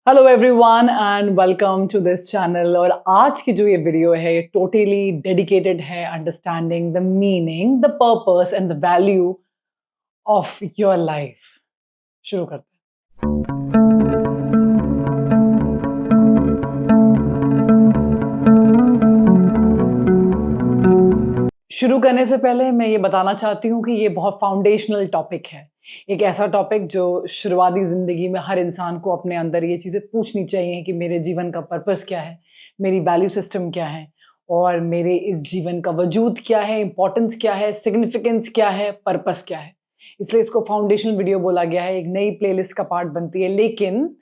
Hello everyone and welcome to this channel. और आज की जो ये वीडियो है ये टोटली डेडिकेटेड है understanding the meaning, the purpose and the value of your life. शुरू करते हैं। शुरू करने से पहले मैं ये बताना चाहती हूँ कि ये बहुत फाउंडेशनल टॉपिक है। एक ऐसा टॉपिक जो शुरुआती ज़िंदगी में हर इंसान को अपने अंदर ये चीज़ें पूछनी चाहिए कि मेरे जीवन का पर्पस क्या है, मेरी वैल्यू सिस्टम क्या है और मेरे इस जीवन का वजूद क्या है, इम्पोर्टेंस क्या है, सिग्निफिकेंस क्या है, पर्पस क्या है। इसलिए इसको फाउंडेशनल वीडियो बोला गया है, एक नई प्लेलिस्ट का पार्ट बनती है। लेकिन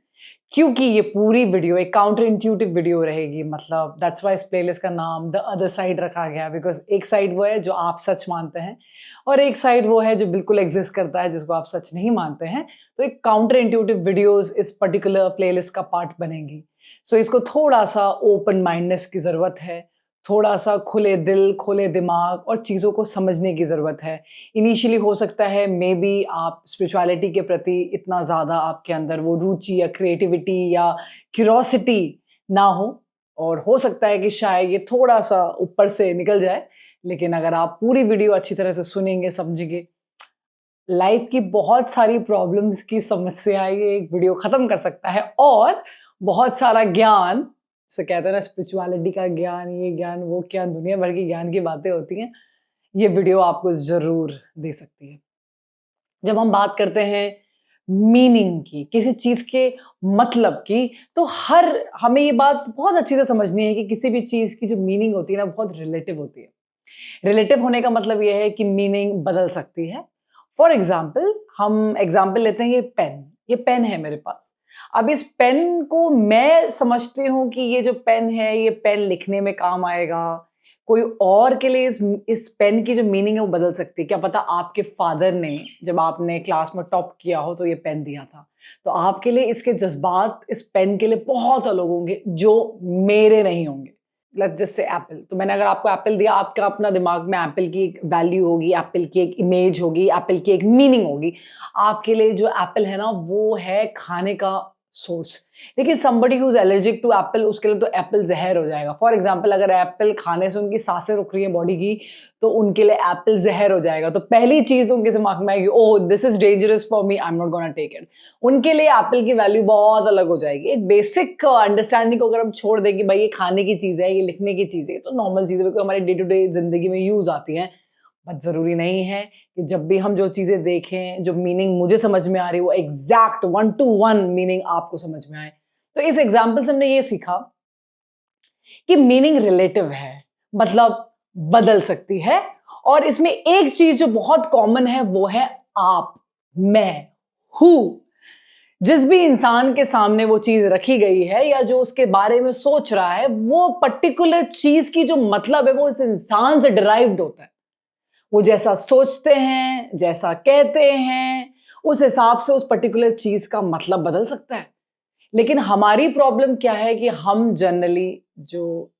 क्योंकि ये पूरी वीडियो एक काउंटर इंट्यूटिव वीडियो रहेगी, मतलब दैट्स वाई इस प्लेलिस्ट का नाम द अदर साइड रखा गया, बिकॉज एक साइड वो है जो आप सच मानते हैं और एक साइड वो है जो बिल्कुल एग्जिस्ट करता है जिसको आप सच नहीं मानते हैं। तो एक काउंटर इंट्यूटिव वीडियोस इस पर्टिकुलर प्लेलिस्ट का पार्ट बनेंगी। सो इसको थोड़ा सा ओपन माइंडनेस की ज़रूरत है, थोड़ा सा खुले दिल, खुले दिमाग और चीज़ों को समझने की ज़रूरत है। इनिशियली हो सकता है मे बी आप स्पिरिचुअलिटी के प्रति इतना ज़्यादा आपके अंदर वो रुचि या क्रिएटिविटी या क्यूरोसिटी ना और हो सकता है कि शायद ये थोड़ा-सा ऊपर से निकल जाए। लेकिन अगर आप पूरी वीडियो अच्छी तरह से सुनेंगे, समझेंगे, लाइफ की बहुत सारी प्रॉब्लम्स की समस्याएँ ये एक वीडियो ख़त्म कर सकता है और बहुत सारा ज्ञान, जिसे कहते हैं ना स्पिरिचुअलिटी का ज्ञान, ये ज्ञान, वो ज्ञान, दुनिया भर की ज्ञान की बातें होती हैं, ये वीडियो आपको ज़रूर दे सकती है। जब हम बात करते हैं मीनिंग की, किसी चीज़ के मतलब की, तो हमें ये बात बहुत अच्छे से समझनी है कि किसी भी चीज़ की जो मीनिंग होती है ना, बहुत रिलेटिव होती है। रिलेटिव होने का मतलब ये है कि मीनिंग बदल सकती है। फॉर एग्ज़ाम्पल हम एग्ज़ाम्पल लेते हैं, ये पेन है मेरे पास। अब इस पेन को मैं समझती हूँ कि ये जो पेन है, ये पेन लिखने में काम आएगा। कोई और के लिए इस पेन की जो मीनिंग है वो बदल सकती है। क्या पता आपके फादर ने जब आपने क्लास में टॉप किया हो तो ये पेन दिया था। तो आपके लिए इसके जज़्बात इस पेन के लिए बहुत अलग होंगे जो मेरे नहीं होंगे। Let's just say Apple. तो मैंने अगर आपको एप्पल दिया, आपका अपना दिमाग में एप्पल की एक वैल्यू होगी, एप्पल की एक इमेज होगी, एप्पल की एक मीनिंग होगी। आपके लिए जो एप्पल है ना, वो है खाने का सोर्स। लेकिन somebody who is allergic to apple, उसके लिए तो एप्पल जहर हो जाएगा। फॉर एग्जाम्पल अगर एप्पल खाने से उनकी सांसें रुक रही है बॉडी की, तो उनके लिए एप्पल जहर हो जाएगा। तो पहली चीज उनके दिमाग में आएगी, oh this is dangerous for me, I am not gonna take it. उनके लिए एप्पल की वैल्यू बहुत अलग हो जाएगी। एक बेसिक अंडरस्टैंडिंग को अगर हम छोड़ दें कि भाई ये खाने की चीज़ है, ये लिखने की चीज़ है, तो नॉर्मल चीज़ें बिल्कुल हमारी डे टू डे जिंदगी में यूज आती हैं। बट ज़रूरी नहीं है कि जब भी हम जो चीज़ें देखें, जो मीनिंग मुझे समझ में आ रही है, वो एग्जैक्ट 1 to 1 मीनिंग आपको समझ में आए। तो इस एग्जाम्पल से हमने ये सीखा कि मीनिंग रिलेटिव है, मतलब बदल सकती है। और इसमें एक चीज जो बहुत कॉमन है वो है आप, मैं, हु। जिस भी इंसान के सामने वो चीज रखी गई है या जो उसके बारे में सोच रहा है, वो पर्टिकुलर चीज की जो मतलब है वो इस इंसान से डिराइव्ड होता है। वो जैसा सोचते हैं, जैसा कहते हैं, उस हिसाब से उस पर्टिकुलर चीज का मतलब बदल सकता है। लेकिन हमारी प्रॉब्लम क्या है कि हम जनरली जो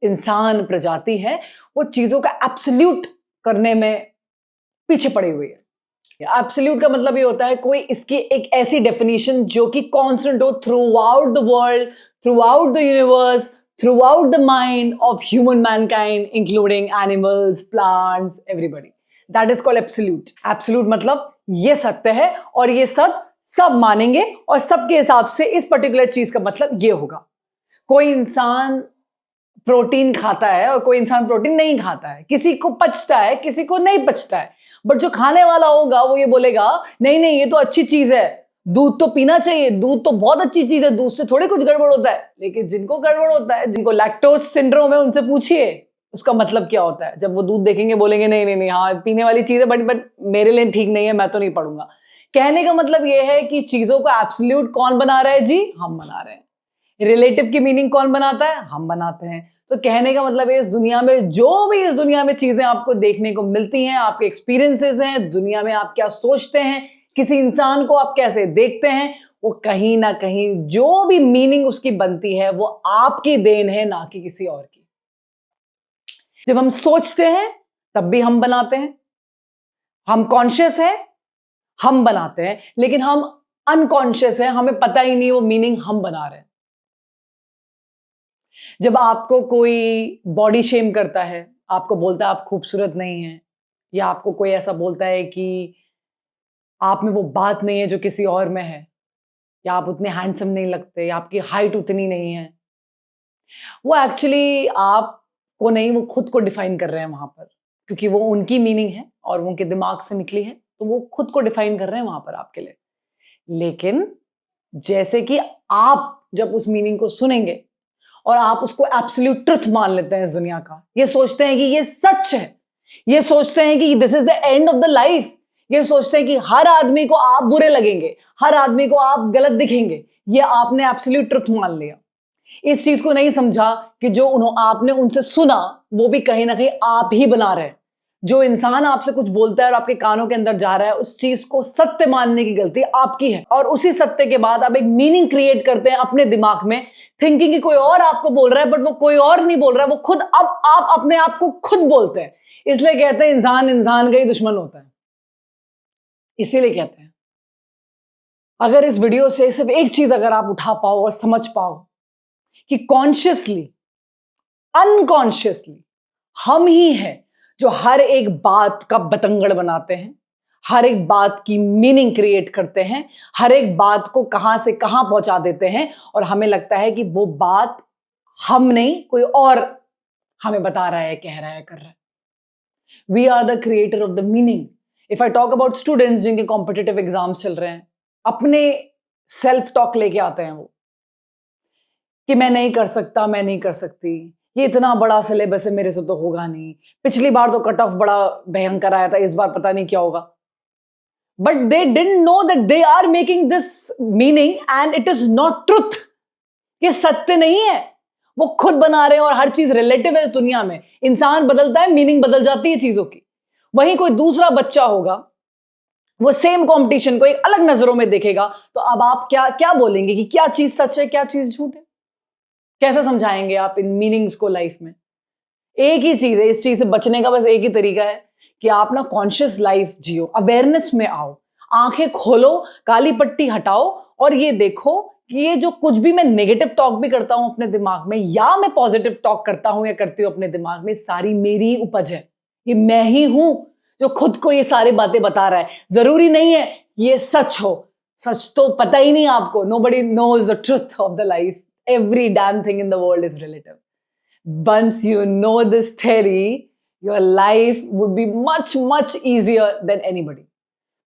इंसान प्रजाति है, वो चीजों का एब्सोल्यूट करने में पीछे पड़ी हुई है। एब्सोल्यूट का मतलब ये होता है कोई इसकी एक ऐसी डेफिनेशन जो कि कांस्टेंट हो through out the world, through out the universe, through out the mind of human Mankind, including animals, plants, everybody. That is called absolute. Absolute मतलब ये सत्य है और ये सत्य सब मानेंगे और सबके हिसाब से इस पर्टिकुलर चीज का मतलब ये होगा। कोई इंसान प्रोटीन खाता है और कोई इंसान प्रोटीन नहीं खाता है, किसी को पचता है, किसी को नहीं पचता है। बट जो खाने वाला होगा वो ये बोलेगा, नहीं नहीं ये तो अच्छी चीज है, दूध तो पीना चाहिए, दूध तो बहुत अच्छी चीज है, दूध से थोड़ी कुछ गड़बड़ होता है। लेकिन जिनको गड़बड़ होता है, जिनको लैक्टोज सिंड्रोम है, उनसे पूछिए उसका मतलब क्या होता है। जब वो दूध देखेंगे बोलेंगे नहीं नहीं नहीं, हाँ पीने वाली चीज है बट मेरे लिए ठीक नहीं है, मैं तो नहीं पढ़ूंगा। कहने का मतलब ये है कि चीजों को एब्सोल्यूट कौन बना रहा है जी? हम बना रहे हैं। रिलेटिव की मीनिंग कौन बनाता है? हम बनाते हैं। तो कहने का मतलब है इस दुनिया में जो भी इस दुनिया में चीजें आपको देखने को मिलती हैं, आपके एक्सपीरियंसेस हैं, दुनिया में आप क्या सोचते हैं, किसी इंसान को आप कैसे देखते हैं, वो कहीं ना कहीं जो भी मीनिंग उसकी बनती है वो आपकी देन है, ना कि किसी और की। जब हम सोचते हैं तब भी हम बनाते हैं, हम कॉन्शियस हैं, हम बनाते हैं, लेकिन हम अनकॉन्शियस है, हमें पता ही नहीं वो मीनिंग हम बना रहे हैं। जब आपको कोई बॉडी शेम करता है, आपको बोलता है आप खूबसूरत नहीं हैं, या आपको कोई ऐसा बोलता है कि आप में वो बात नहीं है जो किसी और में है, या आप उतने हैंडसम नहीं लगते, या आपकी हाइट उतनी नहीं है, वो एक्चुअली आपको नहीं, वो खुद को डिफाइन कर रहे हैं वहां पर, क्योंकि वो उनकी मीनिंग है और वो उनके दिमाग से निकली है, तो वो खुद को डिफाइन कर रहे हैं वहां पर आपके लिए। लेकिन जैसे कि आप जब उस मीनिंग को सुनेंगे और आप उसको एब्सोल्यूट ट्रुथ मान लेते हैं इस दुनिया का, ये सोचते हैं कि ये सच है, ये सोचते हैं कि this is the end of the life, ये सोचते हैं कि हर आदमी को आप बुरे लगेंगे, हर आदमी को आप गलत दिखेंगे, ये आपने एब्सोल्यूट ट्रुथ मान लिया। इस चीज को नहीं समझा कि जो आपने उनसे सुना वो भी कहीं ना कहीं आप ही बना रहे हैं। जो इंसान आपसे कुछ बोलता है और आपके कानों के अंदर जा रहा है, उस चीज को सत्य मानने की गलती आपकी है, और उसी सत्य के बाद आप एक मीनिंग क्रिएट करते हैं अपने दिमाग में, थिंकिंग कि कोई और आपको बोल रहा है, बट वो कोई और नहीं बोल रहा है, वो खुद अब आप अपने आप को खुद बोलते हैं। इसलिए कहते हैं इंसान इंसान का ही दुश्मन होता है। इसीलिए कहते हैं अगर इस वीडियो से सिर्फ एक चीज अगर आप उठा पाओ और समझ पाओ कि कॉन्शियसली अनकॉन्शियसली हम ही हैं जो हर एक बात का बतंगड़ बनाते हैं, हर एक बात की मीनिंग क्रिएट करते हैं, हर एक बात को कहां से कहां पहुंचा देते हैं, और हमें लगता है कि वो बात हम नहीं, कोई और हमें बता रहा है, कह रहा है, कर रहा है। We are the creator of the meaning. If I talk about students जिनके कॉम्पिटिटिव एग्जाम्स चल रहे हैं, अपने सेल्फ टॉक लेके आते हैं वो कि मैं नहीं कर सकता, मैं नहीं कर सकती, ये इतना बड़ा सिलेबस है, मेरे से तो होगा नहीं, पिछली बार तो कट ऑफ बड़ा भयंकर आया था, इस बार पता नहीं क्या होगा। But they didn't know that they are making this meaning and it is not truth. ये सत्य नहीं है, वो खुद बना रहे हैं, और हर चीज रिलेटिव है इस दुनिया में। इंसान बदलता है, मीनिंग बदल जाती है चीजों की। वहीं कोई दूसरा बच्चा होगा, वो सेम कंपटीशन को एक अलग नजरों में देखेगा, तो अब आप क्या क्या बोलेंगे कि क्या चीज सच है, क्या चीज झूठ है? कैसे समझाएंगे आप इन मीनिंग्स को लाइफ में? एक ही चीज है, इस चीज से बचने का बस एक ही तरीका है कि आप ना कॉन्शियस लाइफ जियो, अवेयरनेस में आओ, आंखें खोलो, काली पट्टी हटाओ, और ये देखो कि ये जो कुछ भी मैं नेगेटिव टॉक भी करता हूं अपने दिमाग में, या मैं पॉजिटिव टॉक करता हूं या करती हूं अपने दिमाग में, सारी मेरी ही उपज है। ये मैं ही हूं जो खुद को ये सारी बातें बता रहा है। जरूरी नहीं है ये सच हो, सच तो पता ही नहीं आपको। Nobody knows the truth of the life. Every damn thing in the world is relative. Once you know this theory, your life would be much, much easier than anybody.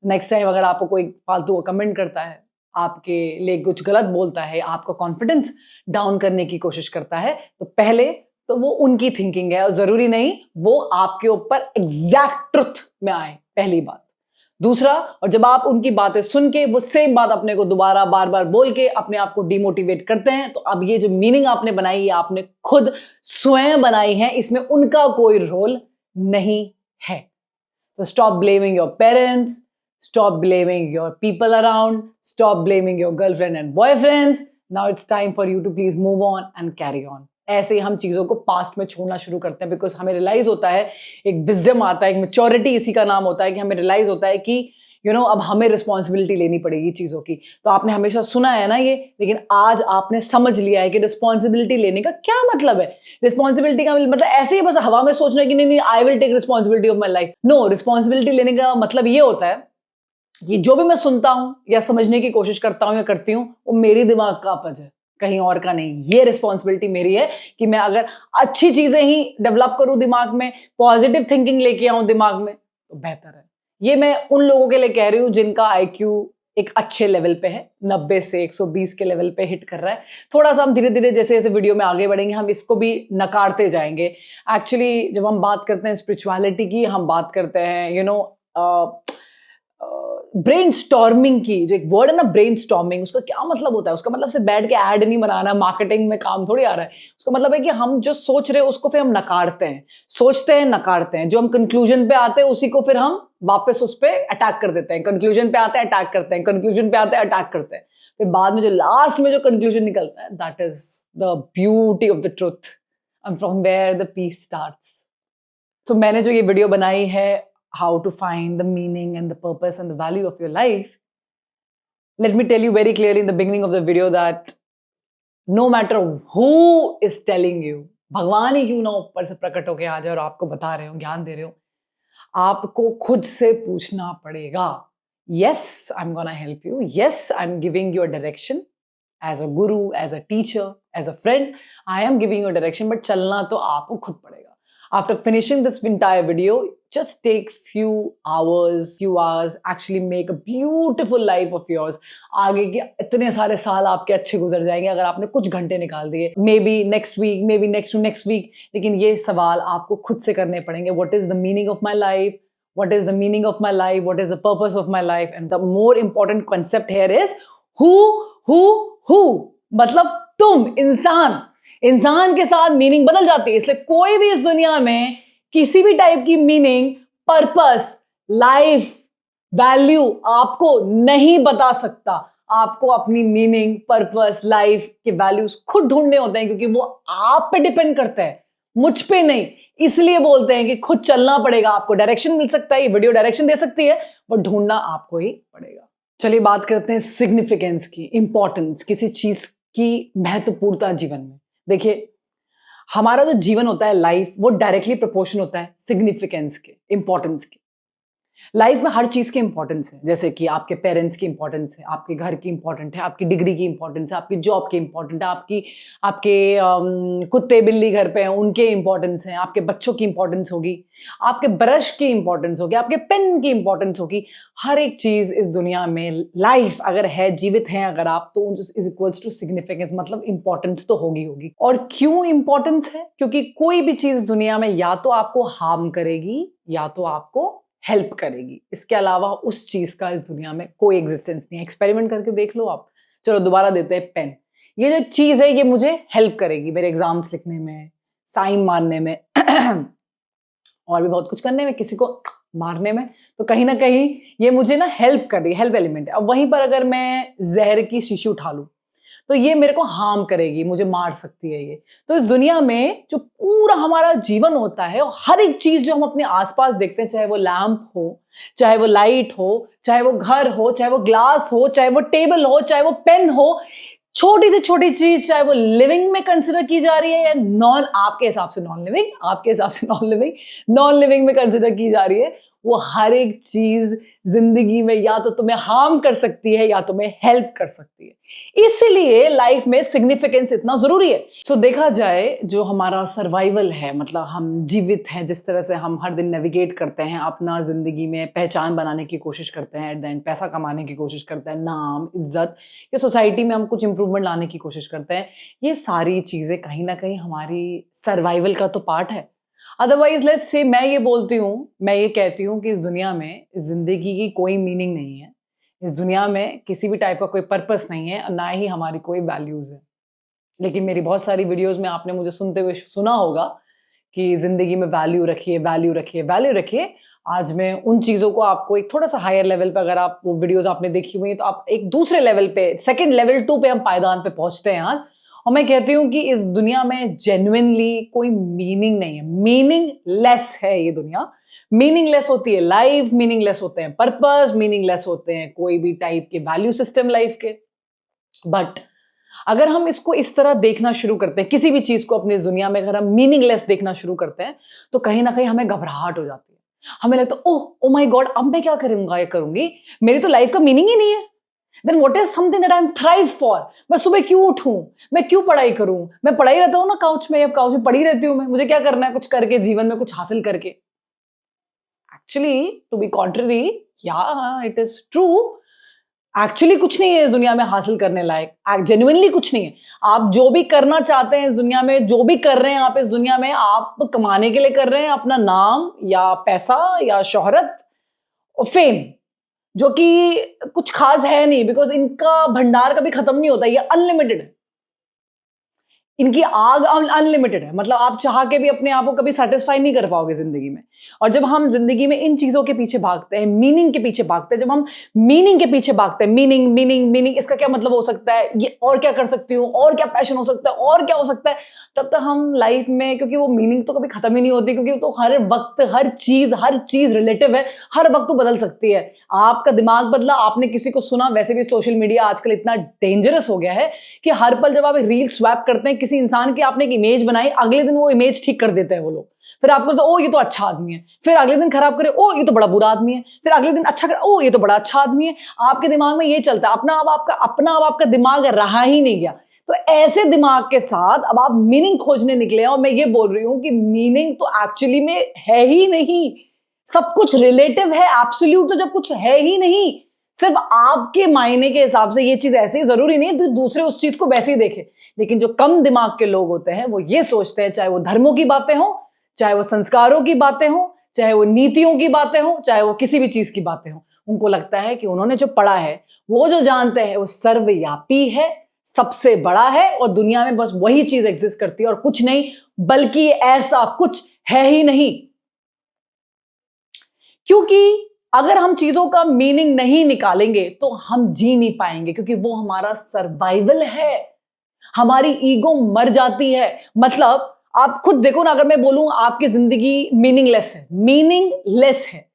Next time अगर आपको कोई फालतू का comment करता है, आपके लिए कुछ गलत बोलता है, आपका कॉन्फिडेंस डाउन करने की कोशिश करता है, तो पहले तो वो उनकी थिंकिंग है, और जरूरी नहीं वो आपके ऊपर एग्जैक्ट ट्रुथ में आए, पहली बात। दूसरा, और जब आप उनकी बातें सुन के वो सेम बात अपने को दोबारा बार बार बोल के अपने आप को डिमोटिवेट करते हैं, तो अब ये जो मीनिंग आपने बनाई है, आपने खुद स्वयं बनाई है, इसमें उनका कोई रोल नहीं है। तो stop blaming your parents, stop blaming your people around, stop blaming your girlfriend and boyfriends. Now it's time for you to please move on and carry on. ऐसे ही हम चीजों को पास्ट में छोड़ना शुरू करते हैं, बिकॉज हमें रियलाइज होता है, एक विजडम आता है, एक मेच्योरिटी इसी का नाम होता है, कि हमें रियलाइज होता है कि अब हमें रिस्पॉन्सिबिलिटी लेनी पड़ेगी चीजों की। तो आपने हमेशा सुना है ना ये, लेकिन आज आपने समझ लिया है कि रिस्पॉन्सिबिलिटी लेने का क्या मतलब है। रिस्पॉन्सिबिलिटी का मतलब ऐसे ही बस हवा में सोचना है कि नहीं नहीं I will take responsibility of my life. No, responsibility लेने का मतलब ये होता है कि जो भी मैं सुनता हूं या समझने की कोशिश करता हूं या करती हूं, वो मेरी दिमाग का अपज है, कहीं और का नहीं। ये रिस्पॉन्सिबिलिटी मेरी है कि मैं अगर अच्छी चीजें ही डेवलप करूं दिमाग में, पॉजिटिव थिंकिंग लेके आऊं दिमाग में, तो बेहतर है। ये मैं उन लोगों के लिए कह रही हूं जिनका आईक्यू एक अच्छे लेवल पे है, 90 से 120 के लेवल पे हिट कर रहा है। थोड़ा सा हम धीरे धीरे जैसे जैसे वीडियो में आगे बढ़ेंगे, हम इसको भी नकारते जाएंगे। एक्चुअली जब हम बात करते हैं स्पिरिचुअलिटी की, हम बात करते हैं ब्रेन स्टॉर्मिंग की। जो एक वर्ड है ना ब्रेन स्टॉर्मिंग, उसका क्या मतलब होता है? उसका मतलब सिर्फ बैठ के ऐड नहीं बनाना, मार्केटिंग में काम थोड़ी आ रहा है। उसका मतलब है कि हम जो सोच रहे हैं उसको फिर हम नकारते हैं, सोचते हैं नकारते हैं, जो हम कंक्लूजन पे आते हैं उसी को फिर हम वापस उस पर अटैक कर देते हैं। कंक्लूजन पे आते हैं अटैक करते हैं, कंक्लूजन पे आते हैं अटैक करते हैं, फिर बाद में जो लास्ट में जो कंक्लूजन निकलता है, that is the beauty of the truth and from where the peace starts. तो मैंने जो ये वीडियो बनाई है, how to find the meaning and the purpose and the value of your life, let me tell you very clearly in the beginning of the video that no matter who is telling you, भगवान ही क्यों ना ऊपर से प्रकट होके आ जाए और आपको बता रहे हो, ज्ञान दे रहे हो, आपको खुद से पूछना पड़ेगा. Yes, I'm gonna help you. Yes, I'm giving you a direction. As a guru, as a teacher, as a friend, I am giving you a direction, but चलना तो आपको खुद पड़ेगा. After finishing this entire video, just take few hours, actually make a beautiful life of yours. आगे के इतने सारे साल आपके अच्छे गुजर जाएंगे अगर आपने कुछ घंटे निकाल दिए. Maybe next week, maybe next to next week. लेकिन ये सवाल आपको खुद से करने पड़ेंगे. What is the meaning of my life? What is the meaning of my life? What is the purpose of my life? And the more important concept here is who मतलब तुम इंसान के साथ मीनिंग बदल जाती है. इसलिए कोई भी इस दुनिया में किसी भी टाइप की मीनिंग, पर्पस, लाइफ, वैल्यू आपको नहीं बता सकता. आपको अपनी मीनिंग, पर्पस, लाइफ के वैल्यूज खुद ढूंढने होते हैं क्योंकि वो आप पे डिपेंड करते हैं, मुझ पे नहीं. इसलिए बोलते हैं कि खुद चलना पड़ेगा. आपको डायरेक्शन मिल सकता है, ये वीडियो डायरेक्शन दे सकती है, बट ढूंढना आपको ही पड़ेगा. चलिए बात करते हैं सिग्निफिकेंस की, इंपॉर्टेंस, किसी चीज की महत्वपूर्णता जीवन में. देखिए, हमारा जो जीवन होता है, लाइफ, वो डायरेक्टली प्रोपोर्शन होता है सिग्निफिकेंस के, इंपॉर्टेंस के. लाइफ में हर चीज की इंपॉर्टेंस है. जैसे कि आपके पेरेंट्स की इंपॉर्टेंस है, आपके घर की इंपॉर्टेंट है, आपकी डिग्री की इंपॉर्टेंस है, आपकी जॉब की इंपॉर्टेंट है, आपके कुत्ते बिल्ली घर पे हैं उनके इंपॉर्टेंस है, आपके बच्चों की इंपॉर्टेंस होगी, आपके ब्रश की इंपॉर्टेंस होगी, आपके पेन की इंपॉर्टेंस होगी. हर एक चीज इस दुनिया में, लाइफ अगर है, जीवित हैं अगर आप, तो इज इक्वल्स टू सिग्निफिकेंस, मतलब इंपॉर्टेंस तो होगी. और क्यों इंपॉर्टेंस है? क्योंकि कोई भी चीज दुनिया में या तो आपको हार्म करेगी या तो आपको हेल्प करेगी. इसके अलावा उस चीज का इस दुनिया में कोई एग्जिस्टेंस नहीं है. एक्सपेरिमेंट करके देख लो आप. चलो दोबारा देते हैं पेन. ये जो चीज है ये मुझे हेल्प करेगी मेरे एग्जाम्स लिखने में, साइन मारने में और भी बहुत कुछ करने में, किसी को मारने में. तो कहीं ना कहीं ये मुझे ना हेल्प कर रही है, हेल्प एलिमेंट है. अब वहीं पर अगर मैं जहर की शीशी उठा लूं तो ये मेरे को हार्म करेगी, मुझे मार सकती है ये. तो इस दुनिया में जो पूरा हमारा जीवन होता है, हर एक चीज जो हम अपने आसपास देखते हैं, चाहे वो लैंप हो, चाहे वो लाइट हो, चाहे वो घर हो, चाहे वो ग्लास हो, चाहे वो टेबल हो, चाहे वो पेन हो, छोटी से छोटी चीज, चाहे वो लिविंग में कंसिडर की जा रही है या नॉन, आपके हिसाब से नॉन लिविंग, आपके हिसाब से नॉन लिविंग में कंसिडर की जा रही है, वो हर एक चीज जिंदगी में या तो तुम्हें हार्म कर सकती है या तुम्हें हेल्प कर सकती है. इसीलिए लाइफ में सिग्निफिकेंस इतना जरूरी है. सो देखा जाए, जो हमारा सर्वाइवल है, मतलब हम जीवित हैं, जिस तरह से हम हर दिन नेविगेट करते हैं, अपना जिंदगी में पहचान बनाने की कोशिश करते हैं, एट द एंड पैसा कमाने की कोशिश करते हैं, नाम, इज्जत, या सोसाइटी में हम कुछ इंप्रूवमेंट लाने की कोशिश करते हैं, ये सारी चीजें कहीं ना कहीं हमारी सर्वाइवल का तो पार्ट है. अदरवाइज लेट्स से मैं ये कहती हूँ कि इस दुनिया में जिंदगी की कोई मीनिंग नहीं है. इस दुनिया में किसी भी टाइप का कोई पर्पस नहीं है, ना ही हमारी कोई वैल्यूज है. लेकिन मेरी बहुत सारी वीडियोस में आपने मुझे सुनते हुए सुना होगा कि जिंदगी में वैल्यू रखिए, वैल्यू रखिए, वैल्यू रखिए. आज मैं उन चीजों को आपको एक थोड़ा सा हायर लेवल पे, अगर आप वो वीडियोस आपने देखी हुई है तो आप एक दूसरे लेवल पे, सेकंड लेवल 2 पे हम पायदान पे पहुंचते हैं आज. और मैं कहती हूँ कि इस दुनिया में जेन्युइनली कोई मीनिंग नहीं है, मीनिंगलेस है ये दुनिया. मीनिंगलेस होती है लाइफ, मीनिंगलेस होते हैं पर्पस, मीनिंगलेस होते हैं कोई भी टाइप के वैल्यू सिस्टम लाइफ के. बट अगर हम इसको इस तरह देखना शुरू करते हैं, किसी भी चीज को अपनी इस दुनिया में अगर हम मीनिंगलेस देखना शुरू करते हैं, तो कहीं ना कहीं हमें घबराहट हो जाती है. हमें लगता है ओह माय गॉड, अब मैं क्या करूंगा, ये करूंगी, मेरी तो लाइफ का मीनिंग ही नहीं है. Then what is something that I am thrive for. मैं सुबह क्यों उठूं, मैं क्यों पढ़ाई करूं, मैं पढ़ाई रहता हूँ ना काउच में, अब काउच में पढ़ी रहती हूँ मैं, मुझे क्या करना है, कुछ करके जीवन में कुछ हासिल करके. एक्चुअली टू बी कॉन्ट्ररी, या इट इज ट्रू, एक्चुअली कुछ नहीं है इस दुनिया में हासिल करने लायक, जेन्युइनली कुछ नहीं है. आप जो भी करना चाहते हैं इस दुनिया में, जो भी कर रहे हैं आप इस दुनिया में, आप कमाने के लिए कर रहे हैं, अपना नाम या पैसा या शोहरत और फेम, जो कि कुछ खास है नहीं, बिकॉज इनका भंडार कभी खत्म नहीं होता, ये अनलिमिटेड है. इनकी आग अनलिमिटेड है, मतलब आप चाह के भी अपने आप को कभी सेटिस्फाई नहीं कर पाओगे जिंदगी में। और जब हम जिंदगी में इन चीजों के पीछे भागते हैं, मीनिंग के पीछे भागते हैं, जब हम मीनिंग के पीछे भागते हैं, मीनिंग मीनिंग मीनिंग, इसका क्या मतलब हो सकता है, ये और क्या कर सकती हूँ, और क्या पैशन हो सकता है, और क्या हो सकता है, तब तक हम लाइफ में, क्योंकि वो मीनिंग तो कभी खत्म ही नहीं होती, क्योंकि तो हर वक्त हर चीज रिलेटिव है, हर वक्त तो बदल सकती है। आपका दिमाग बदला, आपने किसी को सुना, वैसे भी सोशल मीडिया आजकल इतना डेंजरस हो गया है कि हर पल जब आप एक रील स्वैप करते हैं किसी इंसान की, आपने एक इमेज बनाई, अगले दिन वो इमेज ठीक कर देते हैं वो लोग। फिर आपको तो ओ ये तो अच्छा आदमी है, फिर अगले दिन खराब करे, ओ ये तो बड़ा बुरा आदमी है, फिर अगले दिन अच्छा करे, ओ ये तो बड़ा अच्छा आदमी है। आपके दिमाग में ये चलता है, अपना अब आपका दिमाग रहा ही नहीं गया। तो ऐसे दिमाग के साथ अब आप मीनिंग खोजने निकले हैं, और मैं ये बोल रही हूं कि मीनिंग तो एक्चुअली में है ही नहीं, सब कुछ रिलेटिव है, एब्सोल्यूट तो जब कुछ है ही नहीं। सिर्फ आपके मायने के हिसाब से ये चीज ऐसी, जरूरी नहीं तो दूसरे उस चीज को वैसे ही देखे। लेकिन जो कम दिमाग के लोग होते हैं वो ये सोचते हैं, चाहे वो धर्मों की बातें हो, चाहे वो संस्कारों की बातें हो, चाहे वो नीतियों की बातें हो, चाहे वो किसी भी चीज की बातें हो, उनको लगता है कि उन्होंने जो पढ़ा है, वो जो जानते हैं, वो सर्वव्यापी है, सबसे बड़ा है, और दुनिया में बस वही चीज एग्जिस्ट करती है और कुछ नहीं, बल्कि ऐसा कुछ है ही नहीं। क्योंकि अगर हम चीजों का मीनिंग नहीं निकालेंगे तो हम जी नहीं पाएंगे, क्योंकि वो हमारा सर्वाइवल है। हमारी ईगो मर जाती है। मतलब आप खुद देखो ना, अगर मैं बोलूं आपकी जिंदगी मीनिंगलेस है, मीनिंगलेस है,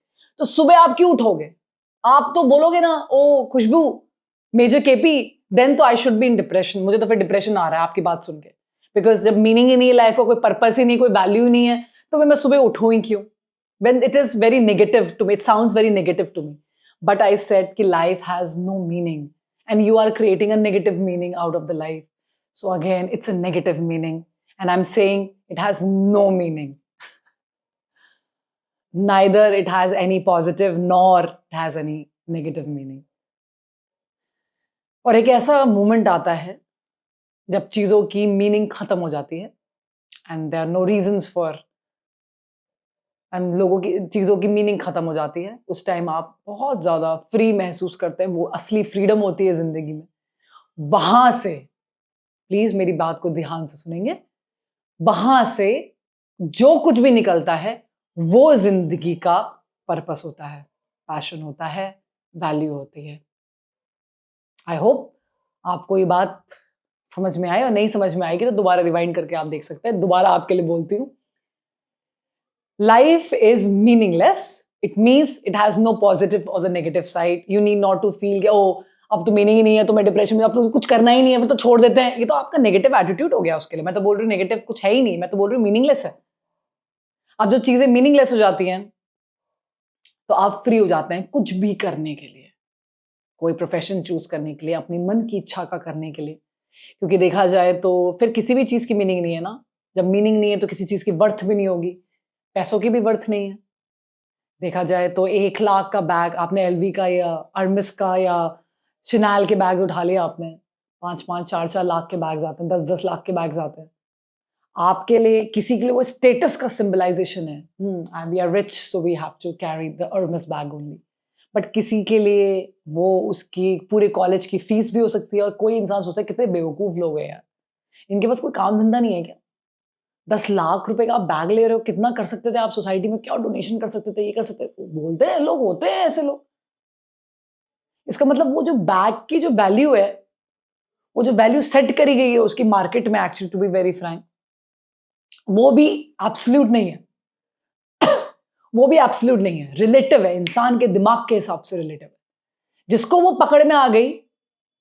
तो सुबह आप क्यों उठोगे? आप तो बोलोगे ना, ओ खुशबू, मेजर केपी, देन तो I should be in depression, मुझे तो फिर डिप्रेशन आ रहा है आपकी बात सुन के। बिकॉज जब मीनिंग ही नहीं है लाइफ का, कोई पर्पस ही नहीं, कोई वैल्यू ही नहीं है, तो फिर मैं सुबह उठूं ही क्यों? When it is very negative to me, it sounds very negative to me, but I said कि life has no meaning and you are creating a negative meaning out of the life. So again, it's a negative meaning, and I'm saying it has no meaning. Neither it has any positive nor it has any negative meaning. और एक ऐसा moment आता है जब चीजों की meaning खत्म हो जाती है, and there are no reasons for, and लोगों की चीज़ों की मीनिंग खत्म हो जाती है। उस टाइम आप बहुत ज़्यादा फ्री महसूस करते हैं, वो असली फ्रीडम होती है ज़िंदगी में। वहाँ से, प्लीज़ मेरी बात को ध्यान से सुनेंगे, वहाँ से जो कुछ भी निकलता है, वो ज़िंदगी का पर्पस होता है, पैशन होता है, वैल्यू होती है। आई होप आपको ये बात समझ में आए, और नहीं समझ में आएगी तो दोबारा रिवाइंड करके आप देख सकते हैं। दोबारा आपके लिए बोलती हूँ, life is meaningless. It means it has no positive or the negative side. You need not to feel कि ओ अब तो मीनिंग ही नहीं है, तो मैं डिप्रेशन में, अब तो कुछ करना ही नहीं है, फिर तो छोड़ देते हैं। ये तो आपका नेगेटिव एटीट्यूड हो गया उसके लिए। मैं तो बोल रही हूँ नेगेटिव कुछ है ही नहीं, मैं तो बोल रही हूँ मीनिंगलेस है। अब जब चीजें मीनिंगलेस हो जाती हैं तो आप फ्री हो जाते हैं कुछ भी करने के लिए, कोई प्रोफेशन चूज करने के लिए, अपनी मन की इच्छा का करने के लिए। क्योंकि देखा जाए तो फिर किसी भी चीज की मीनिंग नहीं है ना। जब मीनिंग नहीं है तो किसी चीज की वर्थ भी नहीं होगी, पैसों की भी वर्थ नहीं है। देखा जाए तो 1 लाख का बैग आपने एलवी का या अर्मिस का या शिनाल के बैग उठा लिया आपने, 5-5 4-4 लाख के बैग्स आते हैं, 10-10 लाख के बैग्स आते हैं। आपके लिए, किसी के लिए वो स्टेटस का सिंबलाइजेशन है, we are rich so we have to carry the Hermes bag only. But किसी के लिए वो उसकी पूरे कॉलेज की फीस भी हो सकती है। और कोई इंसान सोचता है कितने बेवकूफ लोग हैं यार, इनके पास कोई काम धंधा नहीं है क्या? 10 लाख रुपए का आप बैग ले रहे हो, कितना कर सकते थे आप सोसाइटी में, क्या डोनेशन कर सकते थे, ये कर सकते थे। बोलते हैं लोग, होते हैं ऐसे लोग। इसका मतलब वो जो बैग की जो वैल्यू है, वो जो वैल्यू सेट करी गई है उसकी मार्केट में, actually to be very frank, वो भी एब्सोल्यूट नहीं है। वो भी एब्सोल्यूट नहीं है, रिलेटिव है, इंसान के दिमाग के हिसाब से रिलेटिव है। जिसको वो पकड़ में आ गई,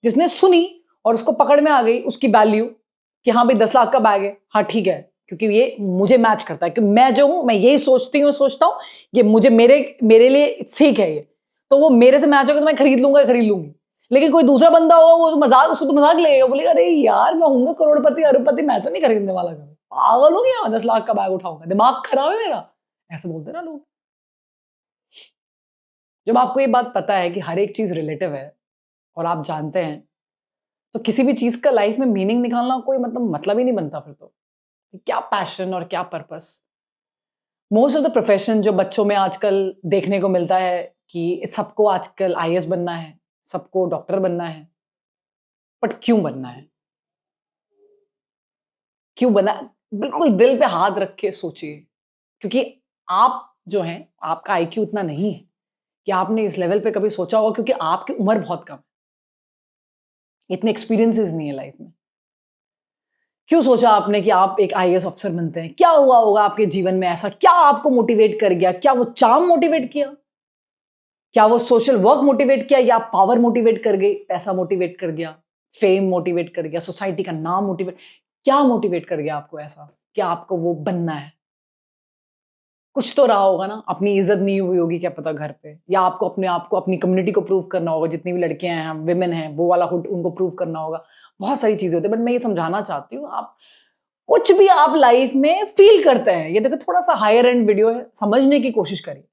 जिसने सुनी और उसको पकड़ में आ गई उसकी वैल्यू, कि हाँ भाई 10 लाख का बैग है, हाँ ठीक है, क्योंकि ये मुझे मैच करता है, क्योंकि मैं जो हूं, मैं यही सोचता हूं, ये मुझे मेरे लिए ठीक है, ये तो वो मेरे से मैच होगा तो मैं खरीद लूंगा, खरीद लूंगी। लेकिन कोई दूसरा बंदा हो, वो मजाक, उसको तो मजाक लगेगा, बोलेगा अरे यार मैं हूंगा करोड़पति अरबपति, मैं तो नहीं खरीदने वाला, कभी पागल हो गया, 10 लाख का बैग उठाऊंगा, दिमाग खराब है मेरा, ऐसे बोलते ना लोग। जब आपको ये बात पता है कि हर एक चीज रिलेटिव है, और आप जानते हैं, तो किसी भी चीज का लाइफ में मीनिंग निकालना कोई मतलब ही नहीं बनता फिर तो। क्या पैशन और क्या purpose. Most of the profession जो बच्चों में आजकल देखने को मिलता है कि सबको आजकल आईएएस बनना है, सबको डॉक्टर बनना है, बट क्यों बनना है? क्यों बना? बिल्कुल दिल पे हाथ रख के सोचिए, क्योंकि आप जो हैं, आपका आईक्यू उतना नहीं है कि आपने इस लेवल पे कभी सोचा होगा, क्योंकि आपकी उम्र बहुत कम है, इतने एक्सपीरियंसेस नहीं है लाइफ में। क्यों सोचा आपने कि आप एक आईएएस अफसर बनते हैं? क्या हुआ होगा आपके जीवन में ऐसा? क्या आपको मोटिवेट कर गया? क्या वो चार्म मोटिवेट किया? क्या वो सोशल वर्क मोटिवेट किया, या पावर मोटिवेट कर गई, पैसा मोटिवेट कर गया, फेम मोटिवेट कर गया, सोसाइटी का नाम मोटिवेट? क्या मोटिवेट कर गया आपको ऐसा कि आपको वो बनना है? कुछ तो रहा होगा ना, अपनी इज्जत नहीं हुई होगी क्या पता घर पे, या आपको अपने आप को, अपनी कम्युनिटी को प्रूव करना होगा, जितनी भी लड़कियां हैं, विमेन हैं, वो वाला हुड उनको प्रूव करना होगा। बहुत सारी चीजें होती है, बट मैं ये समझाना चाहती हूँ, आप कुछ भी आप लाइफ में फील करते हैं, ये देखो थोड़ा सा हायर एंड वीडियो है, समझने की कोशिश करिए।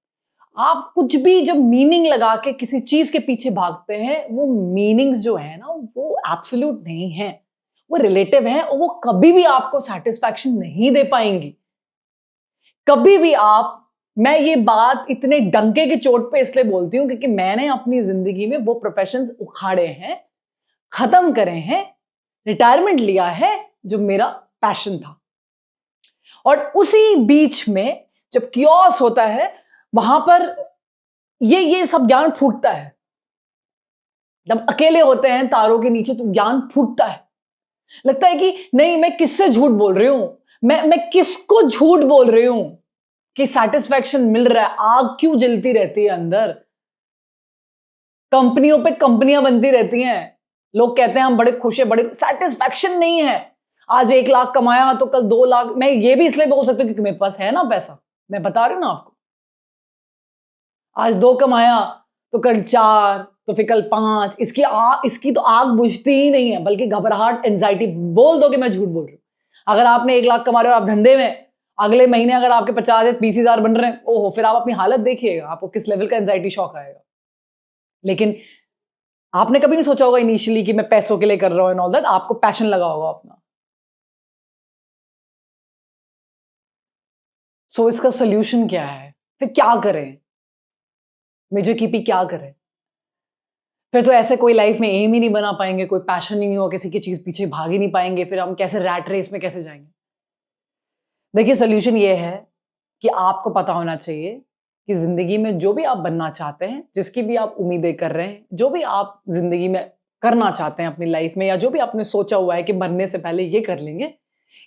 आप कुछ भी जब मीनिंग लगा के किसी चीज के पीछे भागते हैं, वो मीनिंग्स जो है ना, वो एब्सोल्यूट नहीं है, वो रिलेटिव है, और वो कभी भी आपको सेटिस्फैक्शन नहीं दे पाएंगी। कभी भी आप, मैं ये बात इतने डंके की चोट पे इसलिए बोलती हूं क्योंकि मैंने अपनी जिंदगी में वो प्रोफेशंस उखाड़े हैं, खत्म करे हैं, रिटायरमेंट लिया है जो मेरा पैशन था। और उसी बीच में जब कियोस होता है, वहां पर ये सब ज्ञान फूटता है। जब अकेले होते हैं तारों के नीचे, तो ज्ञान फूटता है। लगता है कि नहीं, मैं किससे झूठ बोल रही हूं, मैं किसको झूठ बोल रही हूं कि सेटिस्फैक्शन मिल रहा है। आग क्यों जलती रहती है अंदर? कंपनियों पे कंपनियां बनती रहती हैं, लोग कहते हैं हम बड़े खुश हैं, बड़े, सेटिस्फैक्शन नहीं है। आज 1 लाख कमाया तो कल 2 लाख। मैं ये भी इसलिए बोल सकती हूँ क्योंकि मेरे पास है ना पैसा, मैं बता रही हूँ ना आपको। आज 2 कमाया तो कल 4, तो फिर कल 5। इसकी तो आग बुझती ही नहीं है, बल्कि घबराहट, एंजाइटी। बोल दो कि मैं झूठ बोल रही हूँ। अगर आपने 1 लाख कमा रहे हो, आप धंधे में, अगले महीने अगर आपके 50,000 20,000 बन रहे हैं, ओहो, फिर आप अपनी हालत देखिएगा, आपको किस लेवल का एंजाइटी शॉक आएगा। लेकिन आपने कभी नहीं सोचा होगा इनिशियली कि मैं पैसों के लिए कर रहा हूं एंड ऑल दैट, आपको पैशन लगा होगा अपना। सो इसका सोल्यूशन क्या है? फिर क्या करें? मेजर कीपी क्या करें? फिर तो ऐसे कोई लाइफ में एम ही नहीं बना पाएंगे, कोई पैशन ही नहीं होगा, किसी की चीज पीछे भाग ही नहीं पाएंगे, फिर हम कैसे रैट रेस में कैसे जाएंगे? देखिए, सोल्यूशन ये है कि आपको पता होना चाहिए कि जिंदगी में जो भी आप बनना चाहते हैं, जिसकी भी आप उम्मीदें कर रहे हैं, जो भी आप जिंदगी में करना चाहते हैं अपनी लाइफ में, या जो भी आपने सोचा हुआ है कि मरने से पहले ये कर लेंगे,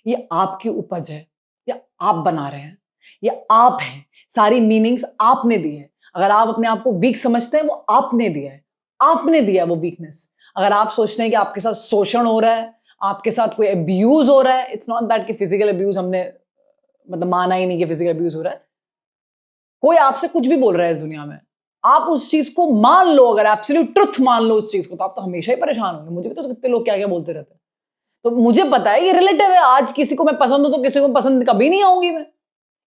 ये आपकी उपज है, या आप बना रहे हैं, ये आप हैं। सारी मीनिंग्स आपने दी है। अगर आप अपने आप को वीक समझते हैं, वो आपने दिया है, आपने दिया है वो वीकनेस। अगर आप सोचते हैं कि आपके साथ शोषण हो रहा है, आपके साथ कोई अब्यूज हो रहा है, इट्स नॉट दैट कि फिजिकल अब्यूज हमने मतलब माना ही नहीं कि फिजिकल अब्यूज हो रहा है। कोई आपसे कुछ भी बोल रहा है इस दुनिया में, आप उस चीज को मान लो, अगर एब्सोल्यूट ट्रुथ मान लो उस चीज को, तो आप तो हमेशा ही परेशान होंगे। मुझे भी तो कितने लोग क्या क्या बोलते रहते हैं। तो मुझे पता है ये रिलेटिव है। आज किसी को मैं पसंद हूं तो किसी को पसंद कभी नहीं आऊंगी मैं।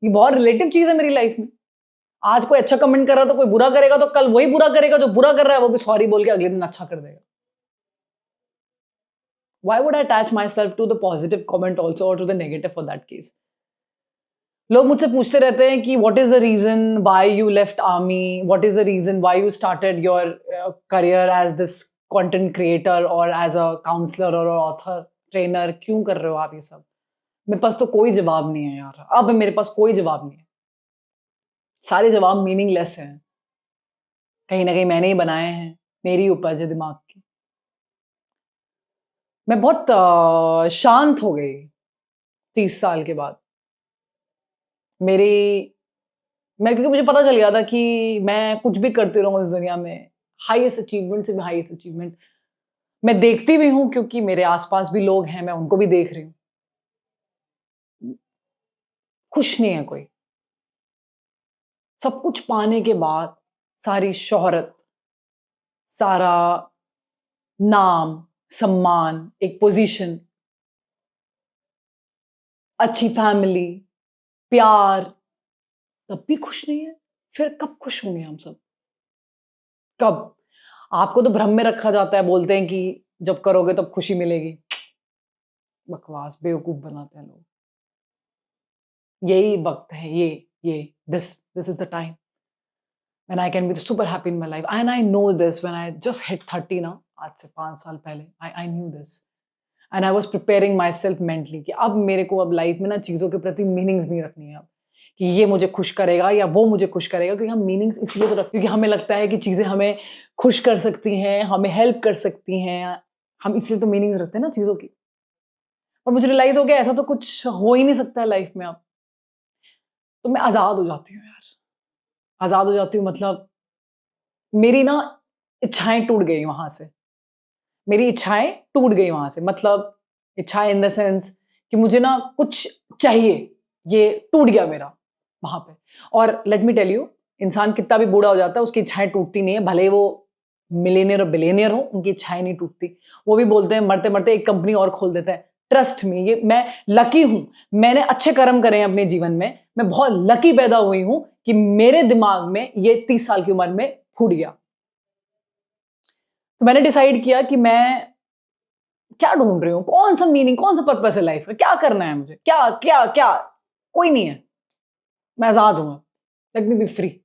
ये बहुत रिलेटिव चीज है मेरी लाइफ में। आज कोई अच्छा कमेंट कर रहा है तो कोई बुरा करेगा, तो कल वही बुरा करेगा जो बुरा कर रहा है, वो भी सॉरी बोल के अगले दिन अच्छा कर देगा। Why would I attach myself to the positive comment also or to the negative for that case? लोग मुझसे पूछते रहते हैं कि what is the reason why you left army, what is the reason why you started your career as this content creator और as a counsellor और author trainer, क्यों कर रहे हो आप ये सब? मेरे पास तो कोई जवाब नहीं है यार, अब मेरे पास कोई जवाब नहीं है। सारे जवाब मीनिंगलेस हैं। कहीं ना कहीं मैंने ही बनाए हैं, मेरी उपज है दिमाग की। मैं बहुत शांत हो गई 30 साल के बाद। मेरी मैं क्योंकि मुझे पता चल गया था कि मैं कुछ भी करती रहूं इस दुनिया में, हाईएस्ट अचीवमेंट से भी हाईएस्ट अचीवमेंट मैं देखती भी हूं, क्योंकि मेरे आसपास भी लोग हैं, मैं उनको भी देख रही हूं। खुश नहीं है कोई। सब कुछ पाने के बाद सारी शोहरत, सारा नाम, सम्मान, एक पोजीशन, अच्छी फैमिली, प्यार, तब भी खुश नहीं है। फिर कब खुश होंगे हम सब? कब? आपको तो भ्रम में रखा जाता है, बोलते हैं कि जब करोगे तब खुशी मिलेगी। बकवास, बेवकूफ बनाते हैं लोग। यही वक्त है, ये this is the time when I can be super happy in my life. And I know this when I just hit 30 now, आज से 5 साल पहले, I knew this. And I was preparing my self mentally कि अब मेरे को अब life में ना चीज़ों के प्रति मीनिंग्स नहीं रखनी है अब, कि ये मुझे खुश करेगा या वो मुझे खुश करेगा, क्योंकि हम मीनिंग्स इसलिए तो रखते क्योंकि हमें लगता है कि चीज़ें हमें खुश कर सकती हैं, हमें हेल्प कर सकती हैं, हम इसलिए तो मीनिंग्स रखते हैं ना चीज़ों की। और मुझे रियलाइज हो गया ऐसा तो कुछ हो ही नहीं सकता है लाइफ में अब। तो मैं आज़ाद हो जाती हूँ यार, आज़ाद हो जाती हूँ, मतलब मेरी ना इच्छाएं टूट गई वहां से, मेरी इच्छाएं टूट गई वहां से, मतलब इच्छाएं इन द सेंस कि मुझे ना कुछ चाहिए, ये टूट गया मेरा वहां पे। और लेट मी टेल यू, इंसान कितना भी बूढ़ा हो जाता है उसकी इच्छाएं टूटती नहीं है, भले वो मिलेनियर और बिलेनियर हो, उनकी इच्छाएं नहीं टूटती। वो भी बोलते हैं मरते मरते एक कंपनी और खोल देते हैं। ट्रस्ट मी, ये मैं लकी हूं, मैंने अच्छे कर्म करे हैं अपने जीवन में, मैं बहुत लकी पैदा हुई हूं कि मेरे दिमाग में ये 30 साल की उम्र में फूट गया। तो मैंने डिसाइड किया कि मैं क्या ढूंढ रही हूँ, कौन सा मीनिंग, कौन सा पर्पस है लाइफ का, क्या करना है मुझे, क्या क्या क्या, कोई नहीं है, मैं आजाद हूं, लेट मी बी फ्री।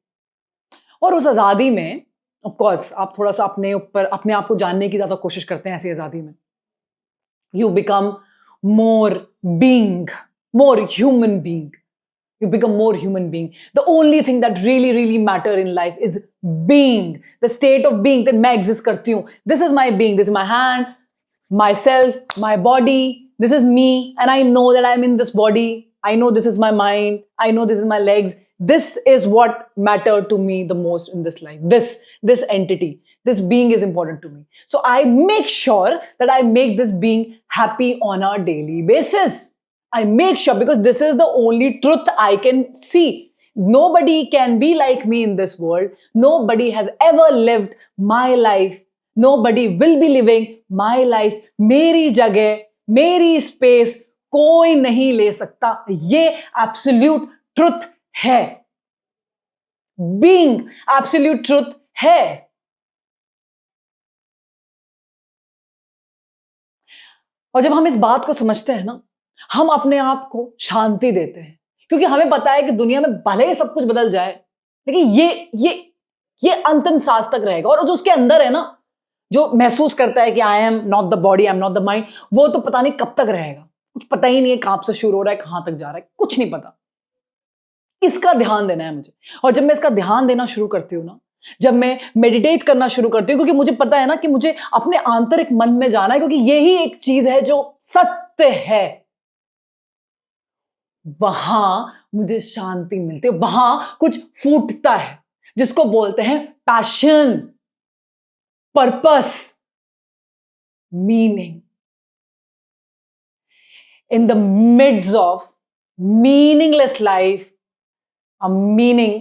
और उस आजादी में ऑफ कोर्स आप थोड़ा सा अपने ऊपर अपने आप को जानने की ज्यादा कोशिश करते हैं। ऐसी आजादी में you become more being, more human being, you become more human being. The only thing that really matter in life is being, the state of being that मैं exist करती हूँ, this is my being, this is my hand, myself, my body, this is me, and I know that I'm in this body, I know this is my mind, I know this is my legs, this is what matter to me the most in this life, this entity, this being is important to me. So I make sure that I make this being happy on a daily basis. I make sure, because this is the only truth I can see. Nobody can be like me in this world. Nobody has ever lived my life. Nobody will be living my life. मेरी जगह, मेरी space कोई नहीं ले सकता। ये absolute truth है। Being absolute truth है। और जब हम इस बात को समझते हैं ना, हम अपने आप को शांति देते हैं, क्योंकि हमें पता है कि दुनिया में भले ही सब कुछ बदल जाए, लेकिन ये अंतिम सांस तक रहेगा। और जो उसके अंदर है ना, जो महसूस करता है कि आई am not the body, I am not the mind, वो तो पता नहीं कब तक रहेगा। कुछ पता ही नहीं है कहां से शुरू हो रहा है, कहां तक जा रहा है, कुछ नहीं पता। इसका ध्यान देना है मुझे। और जब मैं इसका ध्यान देना शुरू करती हूँ ना, जब मैं मेडिटेट करना शुरू करती हूँ, क्योंकि मुझे पता है ना कि मुझे अपने आंतरिक मन में जाना है, क्योंकि यही एक चीज है जो सत्य है, वहां मुझे शांति मिलती है, वहां कुछ फूटता है जिसको बोलते हैं passion, purpose, meaning. In the midst of meaningless life, a meaning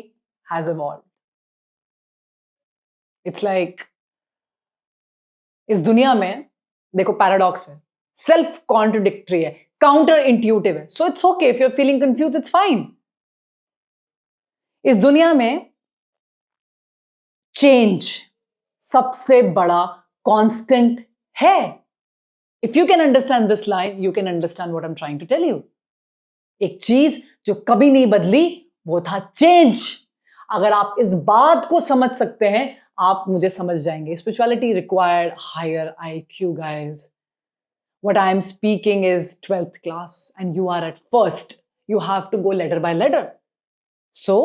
has evolved. It's like इस दुनिया में देखो पैराडॉक्स है, सेल्फ कॉन्ट्रडिक्टरी है, काउंटर इंट्यूटिव है। So it's okay if you are feeling confuse, it's fine. इस दुनिया में चेंज सबसे बड़ा कांस्टेंट है। If you can understand this line, you can understand what I am trying to tell you. एक चीज जो कभी नहीं बदली, वो था चेंज। अगर आप इस बात को समझ सकते हैं, आप मुझे समझ जाएंगे। Spirituality required higher IQ, guys. What I am speaking is 12th class and you are at first. You have to go letter by letter. So,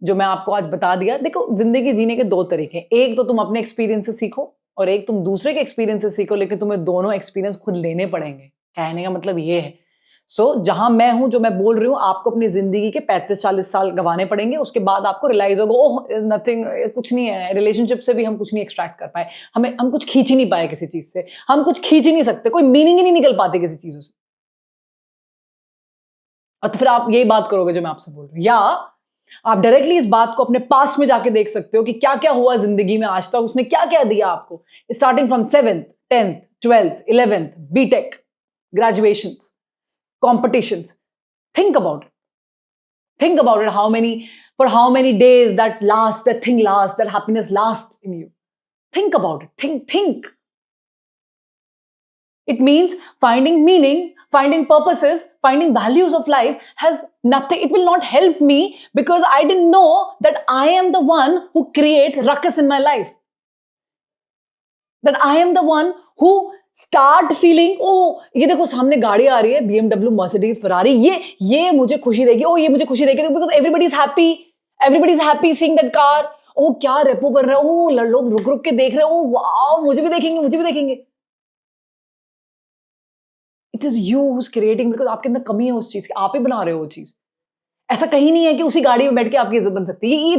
जो मैं आपको आज बता दिया, देखो जिंदगी जीने के दो तरीके हैं। एक तो तुम अपने एक्सपीरियंस से सीखो और एक तुम दूसरे के एक्सपीरियंस से सीखो, लेकिन तुम्हें दोनों एक्सपीरियंस खुद लेने पड़ेंगे। कहने का मतलब ये है। जहां मैं हूं, जो मैं बोल रही हूं, आपको अपनी जिंदगी के 35-40 साल गंवाने पड़ेंगे। उसके बाद आपको रियलाइज होगा, ओह नथिंग, कुछ नहीं है। रिलेशनशिप से भी हम कुछ नहीं एक्सट्रैक्ट कर पाए, हम कुछ खींच ही नहीं पाए किसी चीज से, हम कुछ खींच ही नहीं सकते, कोई मीनिंग ही नहीं निकल पाती किसी चीजों से। और तो फिर आप यही बात करोगे जो मैं आपसे बोल रही हूँ, या आप डायरेक्टली इस बात को अपने पास्ट में जाके देख सकते हो कि क्या क्या हुआ जिंदगी में आज तक, उसने क्या क्या दिया आपको, starting from 7th 10th 12th 11th BTech, graduations, competitions. Think about it. Think about it. For how many days that thing lasts, that happiness lasts in you. Think about it. Think. It means finding meaning, finding purposes, finding values of life has nothing. It will not help me because I didn't know that I am the one who creates ruckus in my life. That I am the one who start feeling, oh ये देखो सामने गाड़ी आ रही है, BMW, Mercedes, Ferrari, ये मुझे खुशी देगी, ओ ये मुझे खुशी देगी, because everybody is happy seeing that car. Oh क्या रेपो बन रहा है, ओ लोग रुक रुक के देख रहे हैं, ओ वाओ मुझे भी देखेंगे। It is you who is creating, because आपके अंदर कमी है उस चीज की, आप ही बना रहे हो वो चीज। ऐसा कहीं नहीं है कि उसी गाड़ी में बैठ के आपकी इज्जत बन सकती है।